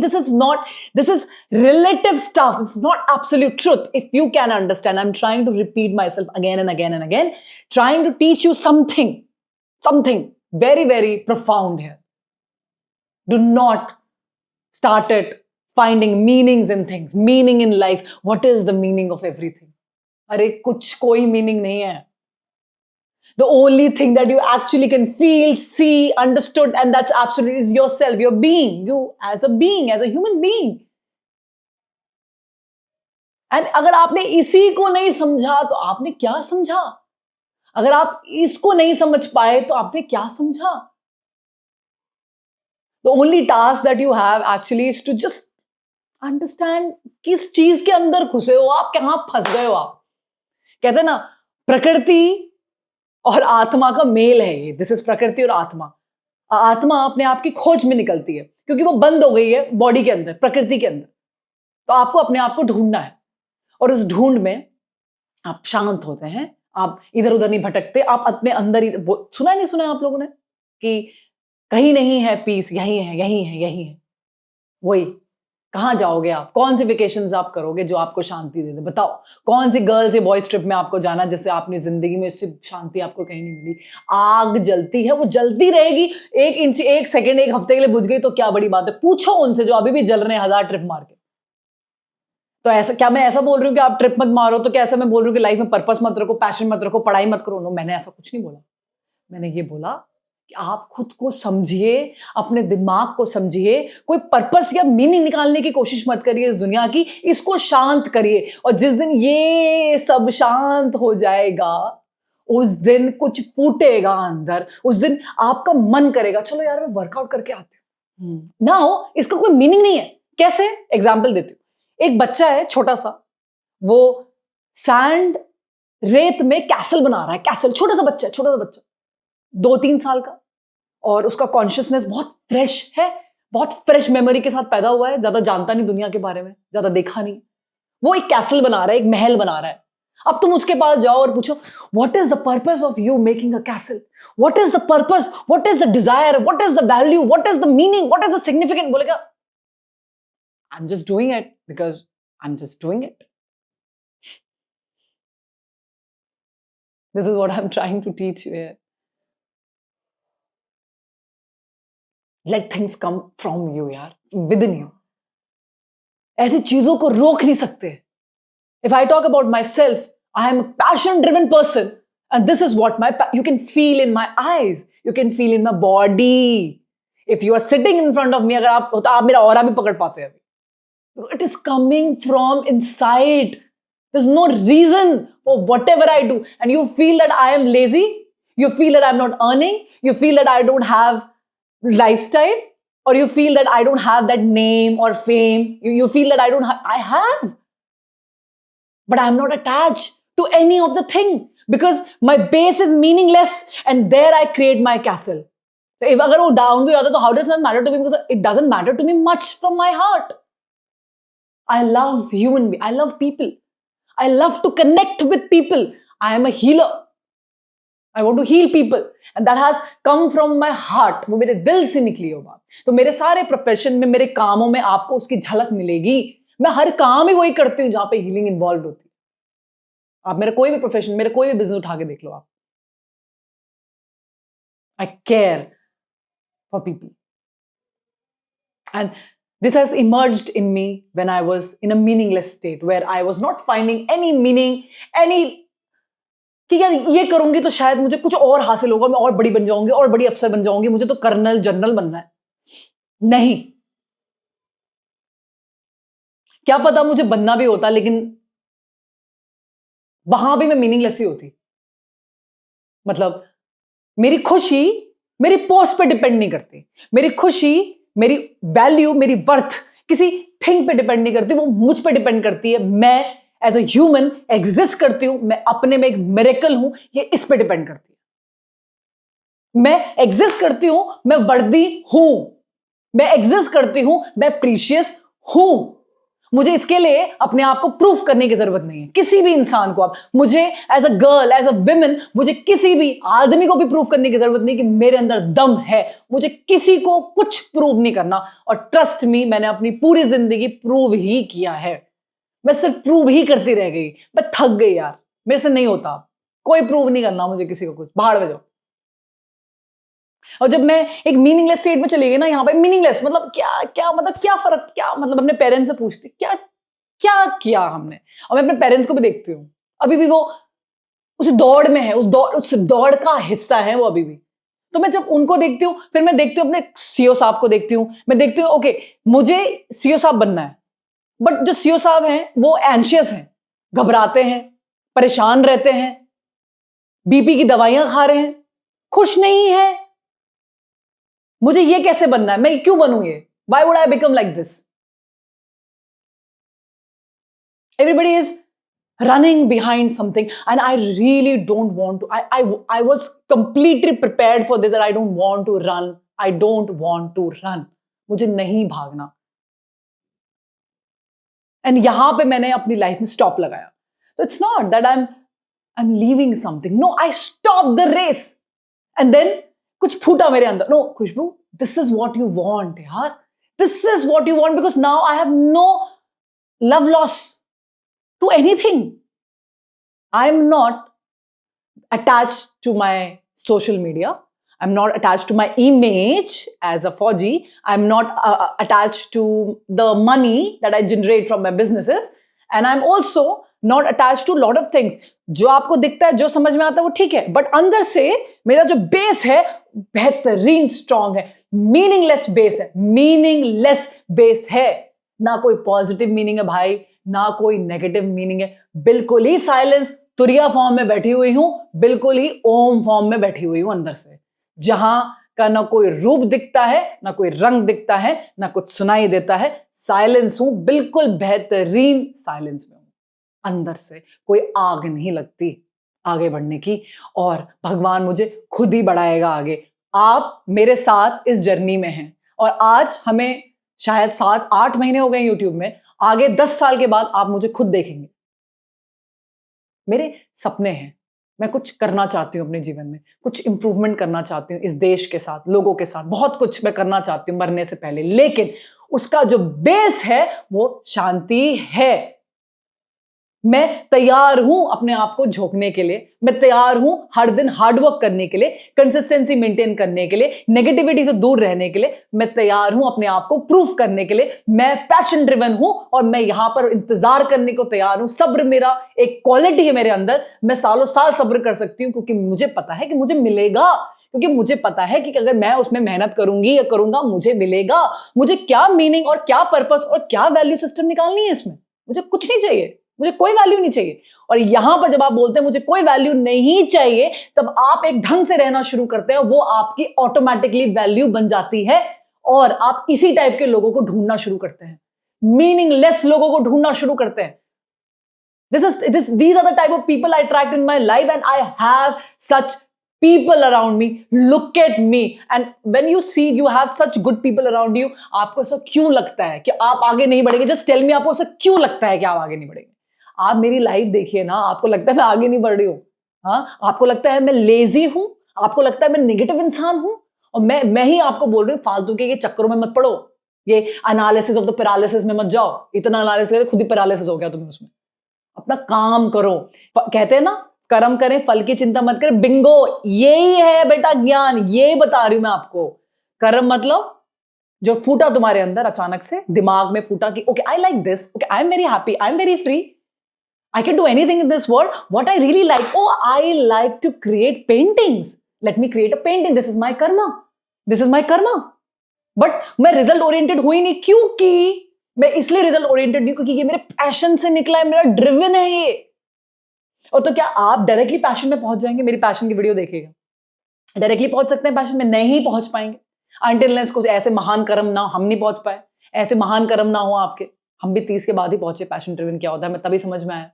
This is relative stuff, it's not absolute truth. If you can understand, I am trying to repeat myself again and again, trying to teach you something very, very profound here. Do not start at finding meanings in things, meaning in life. What is the meaning of everything? अरे कोई meaning नहीं है. The only thing that you actually can feel, see, understood, and that's absolutely is yourself, your being, you as a being, as a human being. And अगर आपने इसी को नहीं समझा तो आपने क्या समझा? अगर आप इसको नहीं समझ पाए तो आपने क्या समझा? The only task that you have actually is to just understand किस चीज के अंदर घुसे हो आप, कहां फंस गए हो आप. कहते हैं ना, प्रकृति और आत्मा का मेल है ये. दिस इज प्रकृति और आत्मा. आत्मा अपने आप की खोज में निकलती है क्योंकि वो बंद हो गई है बॉडी के अंदर, प्रकृति के अंदर. तो आपको अपने आप को ढूंढना है और उस ढूंढ में आप शांत होते हैं, आप इधर उधर नहीं भटकते, आप अपने अंदर ही. सुना नहीं सुना आप लोगों ने कि कहीं नहीं है पीस, यही है. वही. कहां जाओगे आप? कौन सी वेकेशंस आप करोगे जो आपको शांति दे दे? बताओ. कौन सी गर्ल्स या बॉयज ट्रिप में आपको जाना जिससे आपने जिंदगी में इससे शांति आपको कहीं नहीं मिली? आग जलती है, वो जलती रहेगी. 1 इंच 1 सेकेंड 1 हफ्ते के लिए बुझ गई तो क्या बड़ी बात है? पूछो उनसे जो अभी भी जल रहे हैं 1000 ट्रिप मार के. तो ऐसा क्या मैं ऐसा बोल रही हूँ कि आप ट्रिप मत मारो? तो क्या ऐसा मैं बोल रही हूँ कि लाइफ में पर्पस मत रखो, पैशन मत रखो, पढ़ाई मत करो? नो, मैंने ऐसा कुछ नहीं बोला. मैंने ये बोला कि आप खुद को समझिए, अपने दिमाग को समझिए, कोई पर्पस या मीनिंग निकालने की कोशिश मत करिए इस दुनिया की, इसको शांत करिए. और जिस दिन ये सब शांत हो जाएगा उस दिन कुछ फूटेगा अंदर, उस दिन आपका मन करेगा चलो यार मैं वर्कआउट करके आती हूँ. ना हो, इसका कोई मीनिंग नहीं है. कैसे? एग्जाम्पल देती हूँ. एक बच्चा है छोटा सा, वो सैंड रेत में कैसल बना रहा है. कैसल, छोटा सा बच्चा 2-3 साल का, और उसका कॉन्शियसनेस बहुत फ्रेश है, बहुत फ्रेश मेमोरी के साथ पैदा हुआ है, ज्यादा जानता नहीं दुनिया के बारे में, ज्यादा देखा नहीं. वो एक कैसल बना रहा है, एक महल बना रहा है. अब तुम उसके पास जाओ और पूछो what is the purpose of you making a castle, what is the purpose, what is the desire, what is the value, what is the meaning, what is the significant? बोलेगा I am just doing it because I am just doing it. This is what I am trying to teach you here. Let things come from you यार, within you. ऐसी चीजों को रोक नहीं सकते. If I talk about myself, I am a passion-driven person, and this is what you can feel in my eyes, you can feel in my body. If you are sitting in front of me, अगर आप तो आप मेरा aura भी पकड़ पाते हैं अभी. It is coming from inside. There's no reason for whatever I do, and you feel that I am lazy, you feel that I'm not earning, you feel that I don't have lifestyle, or you feel that I don't have that name or fame, you feel that I have, but I'm not attached to any of the thing because my base is meaningless, and there I create my castle. So if agar wo down bhi hota to how does that matter to me? Because it doesn't matter to me much from my heart. I love human beings, I love people, I love to connect with people. I am a healer. I want to heal people, and that has come from my heart. वो मेरे दिल से निकली हो बात. तो मेरे सारे प्रोफेशन में, मेरे कामों में आपको उसकी झलक मिलेगी. मैं हर काम ही वही करती हूँ जहां पे हीलिंग इन्वॉल्व होती है. आप मेरा कोई भी प्रोफेशन, मेरा कोई भी बिजनेस उठा के देख लो आप. I care for people, and this has emerged in me when I was in a meaningless state where I was not finding any meaning, कि यार ये करूंगी तो शायद मुझे कुछ और हासिल होगा, मैं और बड़ी बन जाऊंगी, और बड़ी अफसर बन जाऊंगी, मुझे तो कर्नल जनरल बनना है. नहीं, क्या पता मुझे बनना भी होता, लेकिन वहां भी मैं मीनिंगलेस ही होती. मतलब मेरी खुशी मेरी पोस्ट पे डिपेंड नहीं करती, मेरी खुशी, मेरी वैल्यू, मेरी वर्थ किसी थिंग पे डिपेंड नहीं करती, वो मुझ पे डिपेंड करती है. मैं एज अ ह्यूमन एग्जिस्ट करती हूं, मैं अपने में एक मिरेकल हूं, ये इस पे डिपेंड करती है। मैं एग्जिस्ट करती हूं, मैं वर्दी हूं, मैं एग्जिस्ट करती हूं, मैं प्रीशियस हूं। मुझे इसके लिए अपने आप को प्रूफ करने की जरूरत नहीं है। किसी भी इंसान को, आप मुझे as a girl, as a women, मुझे किसी भी आदमी को भी प्रूफ करने की जरूरत नहीं कि मेरे अंदर दम है। मुझे किसी को कुछ प्रूव नहीं करना। और ट्रस्ट मी, मैंने अपनी पूरी जिंदगी प्रूव ही किया है। मैं सिर्फ प्रूव ही करती रह गई। मैं थक गई यार, मेरे से नहीं होता। कोई प्रूव नहीं करना मुझे किसी को कुछ, बाहर में जाओ। और जब मैं एक मीनिंगलेस स्टेट में चली गई ना, यहां पे मीनिंगलेस मतलब क्या क्या, मतलब क्या फर्क, क्या मतलब, अपने पेरेंट्स से पूछती क्या क्या किया हमने। और मैं अपने पेरेंट्स को भी देखती हूँ, अभी भी वो उस दौड़ में है, उस दौड़ का हिस्सा है वो अभी भी। तो मैं जब उनको देखती हूँ, फिर मैं देखती हूँ अपने सीओ साहब को देखती हूँ, मैं देखती हूँ ओके मुझे सीओ साहब बनना है, बट जो सीओ साहब हैं वो एंशियस हैं, घबराते हैं, परेशान रहते हैं, बीपी की दवाइयां खा रहे हैं, खुश नहीं है। मुझे ये कैसे बनना है, मैं क्यों बनूं ये, why would I become like this. Everybody is running behind something and I really don't want to. I was completely prepared for this and I don't want to run. I don't want to run. मुझे नहीं भागना। And यहां पे मैंने अपनी life में stop लगाया। तो it's not that I am leaving something, no, I stop the race. And then कुछ फूटा मेरे अंदर, नो खुशबू, this is what you want यार, this is what you want, because now I have no love loss to anything. I am not attached to my social media. I'm not attached to my image as a Fauji. I'm not attached to the money that I generate from my businesses. And I'm also not attached to a lot of things. जो आपको दिखता है, जो समझ में आता है वो ठीक है, बट अंदर से मेरा जो बेस है बेहतरीन स्ट्रांग है, मीनिंगलेस बेस है, मीनिंगलेस बेस है। ना कोई पॉजिटिव मीनिंग है भाई, ना कोई नेगेटिव मीनिंग है, बिल्कुल ही साइलेंस, तुरिया फॉर्म में बैठी हुई हूं, बिल्कुल ही ओम फॉर्म में बैठी हुई हूं अंदर से, जहां का ना कोई रूप दिखता है, ना कोई रंग दिखता है, ना कुछ सुनाई देता है। साइलेंस हूं, बिल्कुल बेहतरीन साइलेंस में हूं। अंदर से कोई आग नहीं लगती आगे बढ़ने की, और भगवान मुझे खुद ही बढ़ाएगा आगे। आप मेरे साथ इस जर्नी में हैं, और आज हमें शायद 7-8 महीने हो गए यूट्यूब में, आगे 10 साल के बाद आप मुझे खुद देखेंगे। मेरे सपने हैं, मैं कुछ करना चाहती हूं अपने जीवन में, कुछ इंप्रूवमेंट करना चाहती हूं इस देश के साथ, लोगों के साथ, बहुत कुछ मैं करना चाहती हूं मरने से पहले, लेकिन उसका जो बेस है वो शांति है। मैं तैयार हूं अपने आप को झोंकने के लिए, मैं तैयार हूं हर दिन हार्डवर्क करने के लिए, कंसिस्टेंसी मेंटेन करने के लिए, नेगेटिविटी से दूर रहने के लिए। मैं तैयार हूं अपने आप को प्रूफ करने के लिए। मैं पैशन ड्रिवन हूं और मैं यहां पर इंतजार करने को तैयार हूं। सब्र मेरा एक क्वालिटी है मेरे अंदर, मैं सालों साल सब्र कर सकती हूं, क्योंकि मुझे पता है कि मुझे मिलेगा, क्योंकि मुझे पता है कि अगर मैं उसमें मेहनत करूंगी या करूंगा मुझे मिलेगा। मुझे क्या मीनिंग और क्या पर्पस और क्या वैल्यू सिस्टम निकालनी है इसमें, मुझे कुछ नहीं चाहिए, मुझे कोई वैल्यू नहीं चाहिए। और यहां पर जब आप बोलते हैं मुझे कोई वैल्यू नहीं चाहिए, तब आप एक ढंग से रहना शुरू करते हैं, वो आपकी ऑटोमेटिकली वैल्यू बन जाती है, और आप इसी टाइप के लोगों को ढूंढना शुरू करते हैं, मीनिंगलेस लोगों को ढूंढना शुरू करते हैं। These are the type of people I attract in my life, and I have such people around me. Look at me, and when you see you have such good people around you, आपको ऐसा क्यों लगता है कि आप आगे नहीं बढ़ेंगे? Just tell me, आपको ऐसा क्यों लगता है कि आप आगे नहीं बढ़ेंगे? आप मेरी लाइफ देखिए ना, आपको लगता है मैं आगे नहीं बढ़ रही हूं? हाँ, आपको लगता है मैं लेजी हूं? आपको लगता है मैं नेगेटिव इंसान हूं? और मैं ही आपको बोल रही हूं फालतू के ये चक्करों में मत पड़ो, ये एनालिसिस ऑफ द पैरालिसिस में मत जाओ। इतना एनालिसिस, खुद ही पैरालिसिस हो गया तुम्हें उसमें। अपना काम करो। कहते हैं ना, कर्म करें फल की चिंता मत करें। बिंगो, यही है बेटा ज्ञान, यही बता रही हूं मैं आपको। कर्म मतलब जो फूटा तुम्हारे अंदर अचानक से दिमाग में फूटा कि okay I like this, okay I am very happy, I am very free, I can do anything in this world. What I really like, oh, I like to create paintings. Let me create a painting. This is my karma. This is my karma. But मैं result oriented हुई नहीं, क्योंकि मैं इसलिए result oriented नहीं, क्योंकि ये मेरे पैशन से निकला है, मेरा ड्रिवन है ये। और तो क्या आप डायरेक्टली पैशन में पहुंच जाएंगे? मेरी पैशन की वीडियो देखिएगा, डायरेक्टली पहुंच सकते हैं पैशन में? नहीं पहुंच पाएंगे। अनटिल अनलेस कुछ ऐसे महान कर्म ना, हम नहीं पहुंच पाए, ऐसे महान कर्म ना हो आपके, हम भी 30 के बाद ही पहुंचे पैशन ड्रिवन क्या होता है, मैं तभी समझ में आया।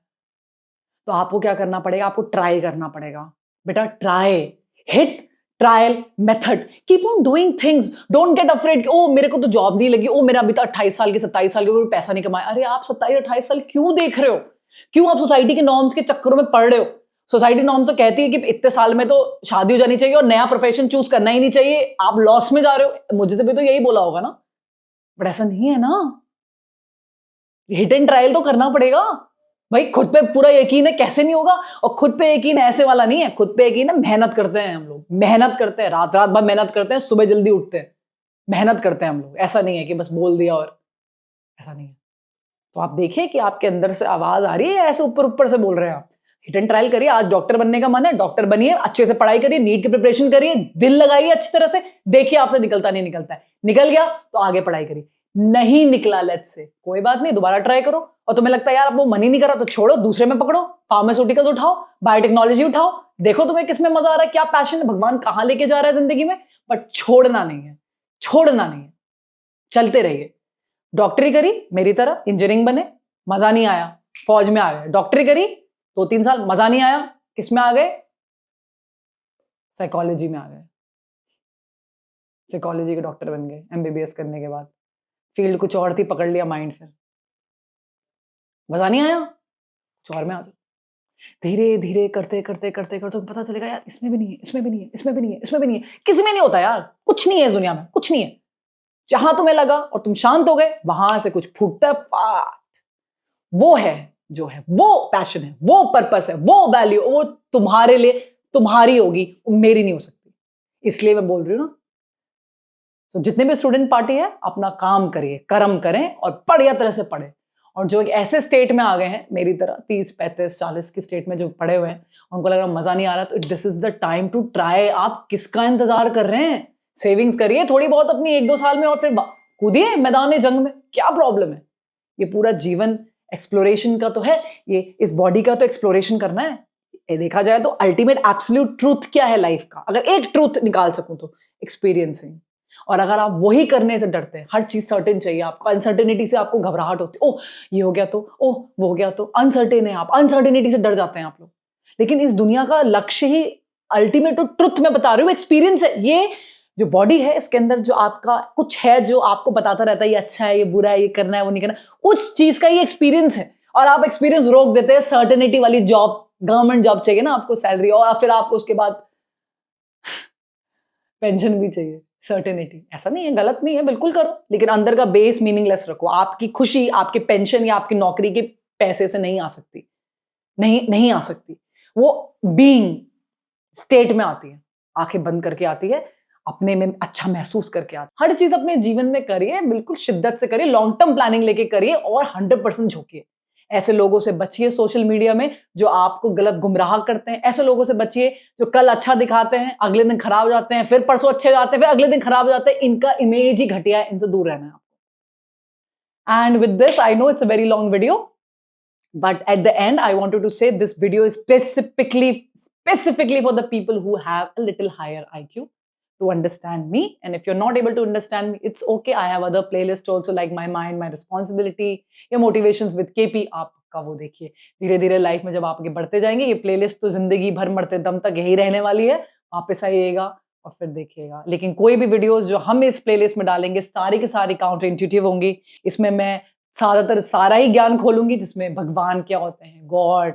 तो आपको क्या करना पड़ेगा, आपको ट्राई करना पड़ेगा बेटा, try, hit trial method, keep on doing things, don't get afraid, oh मेरे को तो जॉब नहीं लगी, ओ मेरा अभी तो 28 साल के 27 साल के पैसा नहीं कमाया। अरे आप 27-28 साल क्यों देख रहे हो, क्यों आप सोसाइटी के नॉर्म्स के चक्करों में पड़ रहे हो? सोसाइटी नॉर्म्स तो कहती है कि इतने साल में तो शादी हो जानी चाहिए और नया प्रोफेशन चूज करना ही नहीं चाहिए, आप लॉस में जा रहे हो। मुझे से भी तो यही बोला होगा ना, बट ऐसा नहीं है ना। हिट एंड ट्रायल तो करना पड़ेगा भाई, खुद पे पूरा यकीन है कैसे नहीं होगा। और खुद पे यकीन ऐसे वाला नहीं है, खुद पे यकीन है, मेहनत करते हैं हम लोग, मेहनत करते हैं, रात रात भर मेहनत करते हैं, सुबह जल्दी उठते हैं, मेहनत करते हैं हम लोग। ऐसा नहीं है कि बस बोल दिया, और ऐसा नहीं है। तो आप देखिए कि आपके अंदर से आवाज आ रही है, ऐसे ऊपर ऊपर से बोल रहे हैं आप। हिट एंड ट्रायल करिए, आज डॉक्टर बनने का मन है, डॉक्टर बनिए, अच्छे से पढ़ाई करिए, नीट की प्रिपरेशन करिए, दिल लगाइए अच्छी तरह से, देखिए आपसे निकलता नहीं निकलता है, निकल गया तो आगे पढ़ाई करिए, नहीं निकला लेट्स से कोई बात नहीं, दोबारा ट्राई करो। और तुम्हें लगता है यार अब वो मन ही नहीं करा तो छोड़ो, दूसरे में पकड़ो, फार्मास्यूटिकल्स उठाओ, बायोटेक्नोलॉजी उठाओ, देखो तुम्हें किसमें मजा आ रहा है, क्या पैशन है, भगवान कहां लेके जा रहा है जिंदगी में। बट छोड़ना नहीं है, छोड़ना नहीं है, चलते रहिए। डॉक्टरी करी मेरी तरह, इंजीनियरिंग बने, मजा नहीं आया, फौज में आ गए। डॉक्टरी करी 2-3 साल, मजा नहीं आया, किसमें आ गए, साइकोलॉजी में आ गए, साइकोलॉजी के डॉक्टर बन गए एमबीबीएस करने के बाद। फील्ड कुछ और थी, पकड़ लिया माइंड, फिर मजा नहीं आया, कुछ और में आ जाओ। धीरे धीरे करते करते करते करते पता चलेगा यार इसमें भी नहीं है, इसमें भी नहीं है, इसमें भी नहीं है, इसमें भी नहीं है, किसी में नहीं होता यार, कुछ नहीं है इस दुनिया में, कुछ नहीं है। जहां तुम्हें लगा और तुम शांत हो गए, वहां से कुछ फूटता है, फाट। वो है जो है, वो पैशन है, वो पर्पस है, वो वैल्यू, वो तुम्हारे लिए तुम्हारी होगी, वो मेरी नहीं हो सकती। इसलिए मैं बोल रही हूँ ना, तो जितने भी स्टूडेंट पार्टी है अपना काम करिए, कर्म करें और बढ़िया तरह से पढ़े। और जो एक ऐसे स्टेट में आ गए हैं मेरी तरह 30-35-40 की स्टेट में जो पढ़े हुए हैं, उनको लग रहा मजा नहीं आ रहा, तो this is the time to try. आप किसका इंतजार कर रहे हैं, सेविंग्स करिए थोड़ी बहुत अपनी 1-2 साल में, और फिर कूदिए मैदान जंग में, क्या प्रॉब्लम है। ये पूरा जीवन एक्सप्लोरेशन का तो है, ये इस बॉडी का तो एक्सप्लोरेशन करना है। ये देखा जाए तो अल्टीमेट एब्सोल्यूट ट्रूथ क्या है लाइफ का, अगर एक ट्रूथ निकाल सकूं तो एक्सपीरियंसिंग। और अगर आप वही करने से डरते हैं, हर चीज सर्टेन चाहिए आपको, अनसर्टेनिटी से आपको घबराहट होती है, ओह ये हो गया तो, ओह वो हो गया तो, अनसर्टेन है आप, अनसर्टेनिटी से डर जाते हैं आप लोग। लेकिन इस दुनिया का लक्ष्य ही अल्टीमेट ट्रुथ में बता रही हूँ, एक्सपीरियंस है। ये जो बॉडी है इसके अंदर जो आपका कुछ है जो आपको बताता रहता है ये अच्छा है, ये बुरा है, ये करना है, वो नहीं करना, उस चीज का ये एक्सपीरियंस है। और आप एक्सपीरियंस रोक देते हैं सर्टेनिटी वाली जॉब, गवर्नमेंट जॉब चाहिए ना आपको, सैलरी, और फिर आपको उसके बाद पेंशन भी चाहिए, सर्टेनिटी। ऐसा नहीं है, गलत नहीं है, बिल्कुल करो, लेकिन अंदर का बेस मीनिंगलेस रखो। आपकी खुशी आपके पेंशन या आपकी नौकरी के पैसे से नहीं आ सकती, नहीं नहीं आ सकती, वो बीइंग स्टेट में आती है, आंखें बंद करके आती है, अपने में अच्छा महसूस करके आती है। हर चीज अपने जीवन में करिए, बिल्कुल शिद्दत से करिए, लॉन्ग टर्म प्लानिंग लेके करिए, और 100% झोंकिए। ऐसे लोगों से बचिए सोशल मीडिया में जो आपको गलत गुमराह करते हैं, ऐसे लोगों से बचिए जो कल अच्छा दिखाते हैं, अगले दिन खराब हो जाते हैं, फिर परसों अच्छे जाते हैं, फिर अगले दिन खराब हो जाते हैं। इनका इमेज ही घटिया है, इनसे दूर रहना है आपको। And with this I know it's a very long video, but at the end I wanted to say this video is specifically for the people who have a little higher IQ to understand me. And if you're not able to understand me, it's okay, I have other playlists also, like my mind, my responsibility या motivations with KP, आपका वो देखिए। धीरे धीरे life में जब आप आगे बढ़ते जाएंगे, ये प्लेलिस्ट तो जिंदगी भर मरते दम तक यही रहने वाली है, वापस आइएगा और फिर देखिएगा। लेकिन कोई भी वीडियोस जो हम इस प्लेलिस्ट में डालेंगे सारी की सारी काउंटर इंट्यूटिव होंगी। इसमें मैं ज्यादातर सारा ही ज्ञान खोलूंगी, जिसमें भगवान क्या होते हैं, गॉड,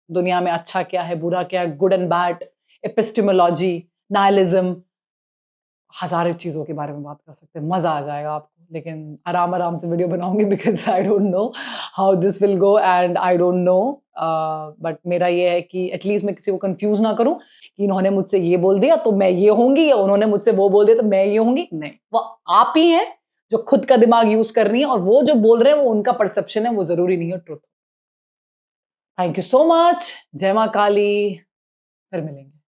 दुनिया में अच्छा क्या है, बुरा क्या है, good and bad, epistemology, nihilism, हजारों चीजों के बारे में बात कर सकते हैं। मजा आ जाएगा आपको, लेकिन आराम आराम से वीडियो बनाऊंगी, because I don't know how this will go, and I don't know, but मेरा ये है कि एटलीस्ट मैं किसी को कंफ्यूज ना करूं कि इन्होंने मुझसे ये बोल दिया तो मैं ये होंगी, या उन्होंने मुझसे वो बोल दिया तो मैं ये होंगी। नहीं, वो आप ही हैं जो खुद का दिमाग यूज कर रही है, और वो जो बोल रहे हैं वो उनका परसेप्शन है, वो जरूरी नहीं है truth. Thank you so much, जय मां काली, फिर मिलेंगे।